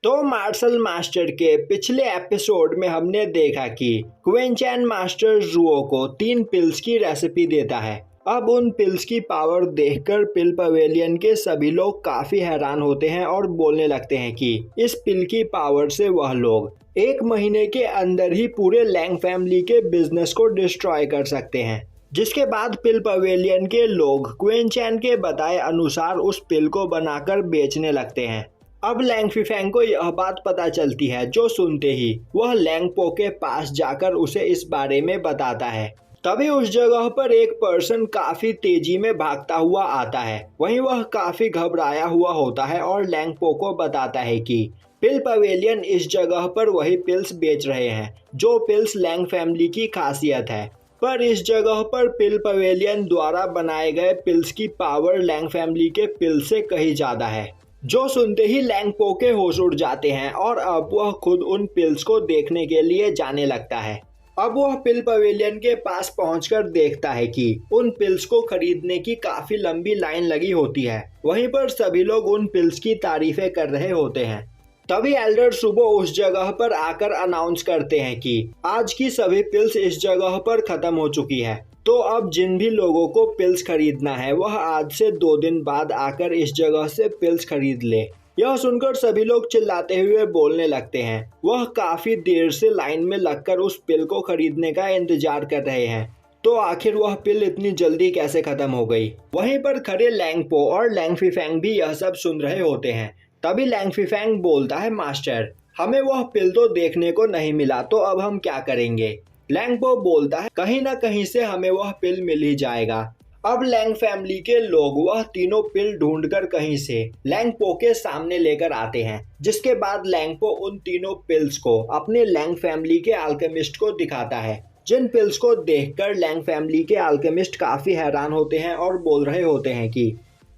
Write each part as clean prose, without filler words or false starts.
तो martial master के पिछले एपिसोड में हमने देखा कि क्विंचैन मास्टर जुओ को 3 पिल्स की रेसिपी देता है। अब उन पिल्स की पावर देखकर पिल पवेलियन के सभी लोग काफी हैरान होते हैं और बोलने लगते हैं कि इस पिल की पावर से वह लोग 1 महीने के अंदर ही पूरे लैंग फैमिली के बिजनेस को डिस्ट्रॉय कर सकते हैं। जिसके बाद पिल पवेलियन के लोग क्विंचैन के बताए अनुसार उस पिल को बनाकर बेचने लगते हैं। अब लैंग फीफैंग को यह बात पता चलती है, जो सुनते ही वह लैंग पो के पास जाकर उसे इस बारे में बताता है। तभी उस जगह पर एक पर्सन काफी तेजी में भागता हुआ आता है। वहीं वह काफी घबराया हुआ होता है और लैंग पो को बताता है कि पिल पवेलियन इस जगह पर वही पिल्स बेच रहे हैं जो पिल्स लैंग फैमिली की खासियत है, पर इस जगह पर पिल पवेलियन द्वारा बनाए गए पिल्स की पावर लैंग फैमिली के पिल से कहीं ज्यादा है। जो सुनते ही लैंग पो के होश उड़ जाते हैं और अब वह खुद उन पिल्स को देखने के लिए जाने लगता है। अब वह पिल पवेलियन के पास पहुंचकर देखता है कि उन पिल्स को खरीदने की काफी लंबी लाइन लगी होती है। वहीं पर सभी लोग उन पिल्स की तारीफें कर रहे होते हैं। तभी एल्डर सुबो उस जगह पर आकर अनाउंस करते हैं कि आज की सभी पिल्स इस जगह पर खत्म हो चुकी है, तो अब जिन भी लोगों को पिल्स खरीदना है वह आज से 2 दिन बाद आकर इस जगह से पिल्स खरीद ले। यह सुनकर सभी लोग चिल्लाते हुए बोलने लगते हैं। वह काफी देर से लाइन में लगकर उस पिल को खरीदने का इंतजार कर रहे हैं, तो आखिर वह पिल इतनी जल्दी कैसे खत्म हो गई। वहीं पर खड़े लैंग पो और लैंग फीफैंग भी यह सब सुन रहे होते हैं। तभी लैंग फीफैंग बोलता है, मास्टर हमें वह पिल तो देखने को नहीं मिला, तो अब हम क्या करेंगे। लैंग पो बोलता है, कहीं ना कहीं से हमें वह पिल मिल ही जाएगा। अब लैंग फैमिली के लोग वह तीनों पिल ढूंढकर कहीं से लैंग पो के सामने लेकर आते हैं। जिसके बाद लैंग पो उन तीनों पिल्स को अपने लैंग फैमिली के अल्केमिस्ट को दिखाता है। जिन पिल्स को देखकर लैंग फैमिली के अल्केमिस्ट काफी हैरान होते हैं और बोल रहे होते हैं कि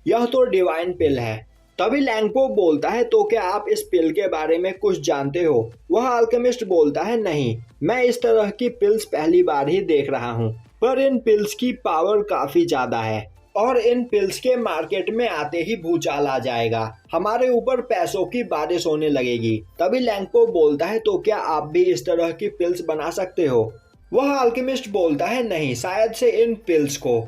यह तो डिवाइन पिल है। तभी लैंग पो बोलता है, तो क्या आप इस पिल के बारे में कुछ जानते हो। वह अल्केमिस्ट बोलता है, नहीं, मैं इस तरह की पिल्स पहली बार ही देख रहा हूँ, पर इन पिल्स की पावर काफी ज्यादा है और इन पिल्स के मार्केट में आते ही भूचाल आ जाएगा, हमारे ऊपर पैसों की बारिश होने लगेगी। तभी लैंग पो बोलता है, तो क्या आप भी इस तरह की पिल्स बना सकते हो। वह अल्केमिस्ट बोलता है, नहीं, शायद से इन पिल्स को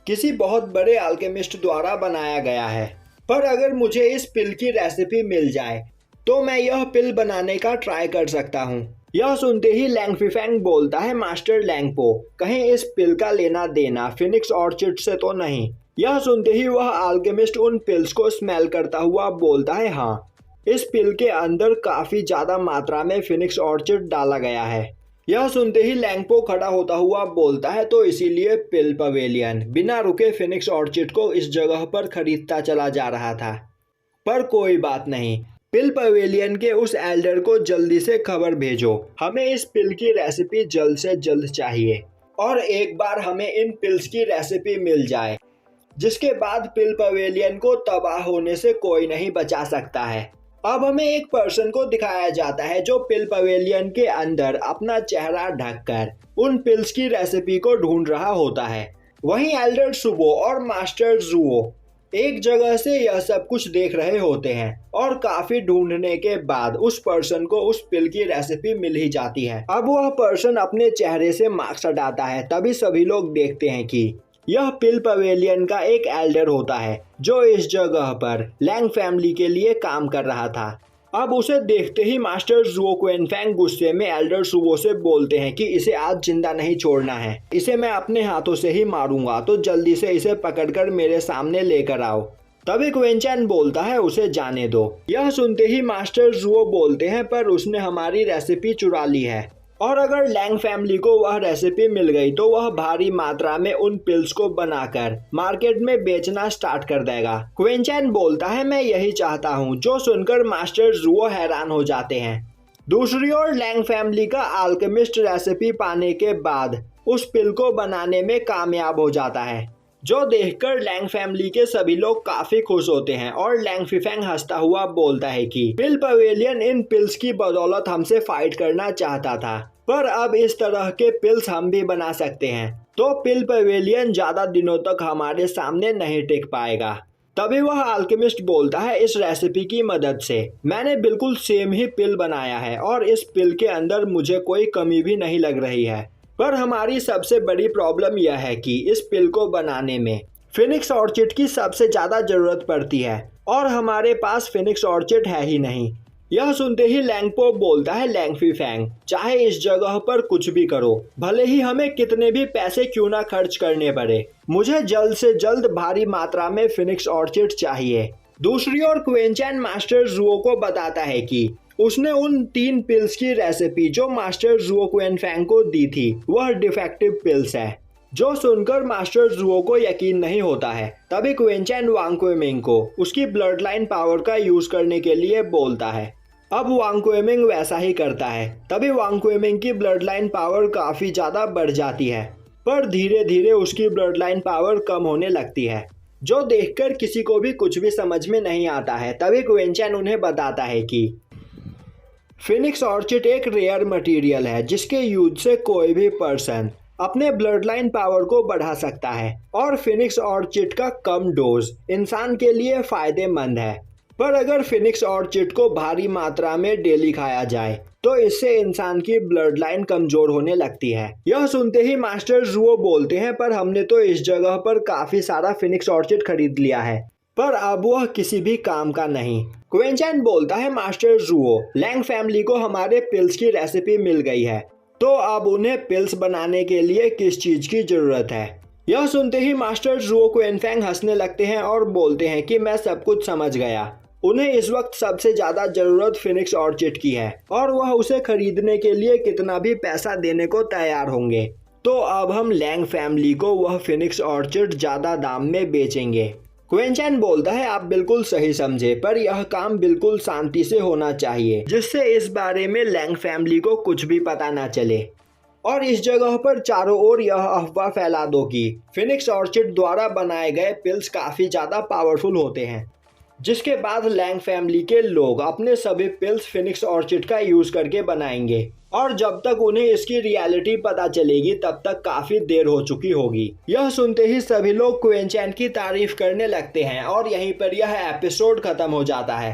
किसी बहुत बड़े अल्केमिस्ट द्वारा बनाया गया है, पर अगर मुझे इस पिल की रेसिपी मिल जाए तो मैं यह पिल बनाने का ट्राई कर सकता हूँ। यह सुनते ही लैंग फीफैंग बोलता है, मास्टर लैंग पो कहीं इस पिल का लेना देना फिनिक्स ऑर्चिड से तो नहीं। यह सुनते ही वह अल्केमिस्ट उन पिल्स को स्मेल करता हुआ बोलता है, हाँ, इस पिल के अंदर काफी ज्यादा मात्रा में फिनिक्स ऑर्चिड डाला गया है। यह सुनते ही लैंग पो खड़ा होता हुआ बोलता है, तो इसीलिए पिल पवेलियन बिना रुके फिनिक्स ऑर्चिड को इस जगह पर खरीदता चला जा रहा था। पर कोई बात नहीं, पिल पवेलियन के उस एल्डर को जल्दी से खबर भेजो, हमें इस पिल की रेसिपी जल्द से जल्द चाहिए और एक बार हमें इन पिल्स की रेसिपी मिल जाए, जिसके बाद पिल पवेलियन को तबाह होने से कोई नहीं बचा सकता है। अब हमें एक पर्सन को दिखाया जाता है जो पिल पवेलियन के अंदर अपना चेहरा ढककर उन पिल्स की रेसिपी को ढूंढ रहा होता है। वहीं एल्डर सुबो और मास्टर जुओ एक जगह से यह सब कुछ देख रहे होते हैं और काफी ढूंढने के बाद उस पर्सन को उस पिल की रेसिपी मिल ही जाती है। अब वह पर्सन अपने चेहरे से मास्क हटाता है। तभी सभी लोग देखते हैं कि यह पिल पवेलियन का एक एल्डर होता है जो इस जगह पर लैंग फैमिली के लिए काम कर रहा था। अब उसे देखते ही मास्टर जुओ क्विनफैंग गुस्से में एल्डर सुबो से बोलते हैं कि इसे आज जिंदा नहीं छोड़ना है, इसे मैं अपने हाथों से ही मारूंगा, तो जल्दी से इसे पकड़कर मेरे सामने लेकर आओ। तभी क्विंचैन बोलता है, उसे जाने दो। यह सुनते ही मास्टर जुओ बोलते हैं, पर उसने हमारी रेसिपी चुरा ली है और अगर लैंग फैमिली को वह रेसिपी मिल गई तो वह भारी मात्रा में उन पिल्स को बनाकर मार्केट में बेचना स्टार्ट कर देगा। क्विंचैन बोलता है, मैं यही चाहता हूँ। जो सुनकर मास्टर जुओ हैरान हो जाते हैं। दूसरी ओर लैंग फैमिली का अल्केमिस्ट रेसिपी पाने के बाद उस पिल को बनाने में कामयाब हो जाता है, जो देखकर लैंग फैमिली के सभी लोग काफी खुश होते हैं और लैंग फीफैंग हंसता हुआ बोलता है कि पिल पवेलियन इन पिल्स की बदौलत हमसे फाइट करना चाहता था, पर अब इस तरह के पिल्स हम भी बना सकते हैं, तो पिल पवेलियन ज्यादा दिनों तक हमारे सामने नहीं टिक पाएगा। तभी वह अल्केमिस्ट बोलता है, इस रेसिपी की मदद से मैंने बिल्कुल सेम ही पिल बनाया है और इस पिल के अंदर मुझे कोई कमी भी नहीं लग रही है। पर हमारी सबसे बड़ी प्रॉब्लम यह है कि इस पिल को बनाने में फिनिक्स ऑर्चिड की सबसे ज़्यादा ज़रूरत पड़ती है और हमारे पास फिनिक्स ऑर्चिड है ही नहीं। यह सुनते ही लैंगपो बोलता है, लैंगफी फैंग, चाहे इस जगह पर कुछ भी करो, भले ही हमें कितने भी पैसे क्यों ना खर्च करने पड़े, मुझे जल्द से जल्द भारी मात्रा में फिनिक्स ऑर्चिड चाहिए। दूसरी ओर क्वेंचैन मास्टर जुओ को बताता है कि उसने उन 3 पिल्स की रेसिपी जो मास्टर जुओ क्वेनफैंग को दी थी वह डिफेक्टिव पिल्स है। जो सुनकर मास्टर जुओ को यकीन नहीं होता है। तभी क्वेंचैन वांग क्वेमिंग को उसकी ब्लड लाइन पावर का यूज करने के लिए बोलता है। अब वांग क्वेमिंग वैसा ही करता है। तभी वांग क्वेमिंग की ब्लड लाइन पावर काफी ज्यादा बढ़ जाती है, पर धीरे धीरे उसकी ब्लड लाइन पावर कम होने लगती है, जो देखकर किसी को भी कुछ भी समझ में नहीं आता है। तभी क्वेंचैन उन्हें बताता है कि फिनिक्स ऑर्चिड एक रेयर मटेरियल है जिसके यूज से कोई भी पर्सन अपने ब्लड लाइन पावर को बढ़ा सकता है और फिनिक्स ऑर्चिड का कम डोज इंसान के लिए फायदेमंद है। पर अगर फिनिक्स ऑर्चिड को भारी मात्रा में डेली खाया जाए तो इससे इंसान की ब्लड लाइन कमजोर होने लगती है। यह सुनते ही मास्टर जुओ बोलते हैं, पर हमने तो इस जगह पर काफी सारा फिनिक्स ऑर्चिड खरीद लिया है, पर अब वह किसी भी काम का नहीं। क्वेंचैन बोलता है, मास्टर जुओ, लैंग फैमिली को हमारे पिल्स की रेसिपी मिल गई है, तो अब उन्हें पिल्स बनाने के लिए किस चीज की जरूरत है। यह सुनते ही मास्टर जुओ क्वेनफैंग हंसने लगते हैं और बोलते हैं कि मैं सब कुछ समझ गया। उन्हें इस वक्त सबसे ज्यादा जरूरत फिनिक्स ऑर्चिड की है और वह उसे खरीदने के लिए कितना भी पैसा देने को तैयार होंगे। तो अब हम लैंग फैमिली को वह फिनिक्स ऑर्चिड ज्यादा दाम में बेचेंगे। क्वेंचैन बोलता है, आप बिल्कुल सही समझे, पर यह काम बिल्कुल शांति से होना चाहिए जिससे इस बारे में लैंग फैमिली को कुछ भी पता ना चले। और इस जगह पर चारों ओर यह अफवाह फैला दो कि फिनिक्स ऑर्चिड द्वारा बनाए गए पिल्स काफी ज्यादा पावरफुल होते हैं, जिसके बाद लैंग फैमिली के लोग अपने सभी पिल्स फिनिक्स ऑर्चिड का यूज करके बनाएंगे और जब तक उन्हें इसकी रियलिटी पता चलेगी तब तक काफी देर हो चुकी होगी। यह सुनते ही सभी लोग क्वेंचैन की तारीफ करने लगते हैं और यहीं पर यह एपिसोड खत्म हो जाता है।